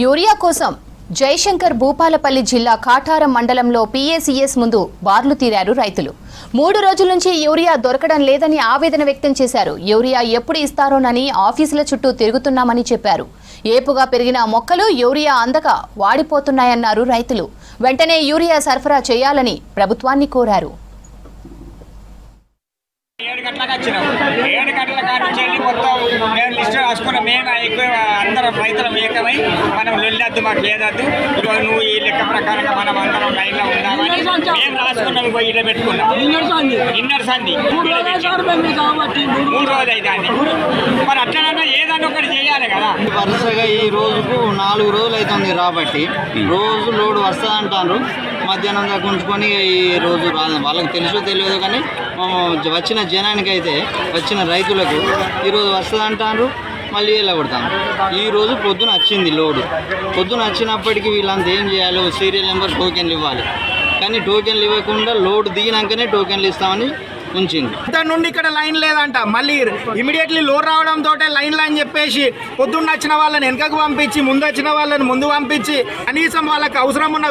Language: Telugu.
యూరియా కోసం జయశంకర్ భూపాలపల్లి జిల్లా కాటారం మండలంలో PACS ముందు బార్లు తీరారు రైతులు. 3 రోజుల నుంచి యూరియా దొరకడం లేదని ఆవేదన వ్యక్తం చేశారు. యూరియా ఎప్పుడు ఇస్తారోనని ఆఫీసుల చుట్టూ తిరుగుతున్నామని చెప్పారు. ఏపుగా పెరిగిన మొక్కలు యూరియా అందక వాడిపోతున్నాయన్నారు రైతులు. వెంటనే యూరియా సరఫరా చేయాలని ప్రభుత్వాన్ని కోరారు. 7 గంటలకు వచ్చినాం. 7 గంటల కాడి మొత్తం మేము లిస్ట్ రాసుకున్న మేము ఎక్కువ అందరం రైతులం ఏకమై మనం లొల్లద్దు మాకు ఏదద్దు ఇదిగో నువ్వు ఈ లెక్క ప్రకారంగా మనం అందరం లైన్లో ఉందామని మేము రాసుకున్నాం. పోయి ఇలా పెట్టుకున్నాం. ఇన్నర్ సంది 3 రోజులు అయితే మరి అట్లనన్నా ఏదన్నా ఒకటి చేయాలి కదా. వరుసగా ఈ రోజుకు 4 రోజులు అవుతుంది రాబట్టి రోజు లోడ్ వస్తుంది అంటారు. మధ్యాహ్నం దాకా ఉంచుకొని ఈ రోజు వాళ్ళకి తెలుసో తెలియదు కానీ వచ్చిన జనానికి అయితే వచ్చిన రైతులకు ఈరోజు వస్తుంది అంటారు. మళ్ళీ ఇలా కొడతాను. ఈరోజు పొద్దున వచ్చింది లోడు. పొద్దున వచ్చినప్పటికీ వీళ్ళంతా ఏం చేయాలి, సీరియల్ నెంబర్ టోకెన్లు ఇవ్వాలి. కానీ టోకెన్లు ఇవ్వకుండా లోడ్ దిగినాకనే టోకెన్లు ఇస్తామని ఉంచింది. ఇక్కడ నుండి ఇక్కడ లైన్ లేదంట. మళ్ళీ ఇమీడియట్లీ లోడ్ రావడంతో లైన్ అని చెప్పేసి పొద్దున్న వచ్చిన వాళ్ళని వెనకకు పంపించి ముందు వచ్చిన వాళ్ళని ముందు పంపించి కనీసం వాళ్ళకి అవసరం ఉన్న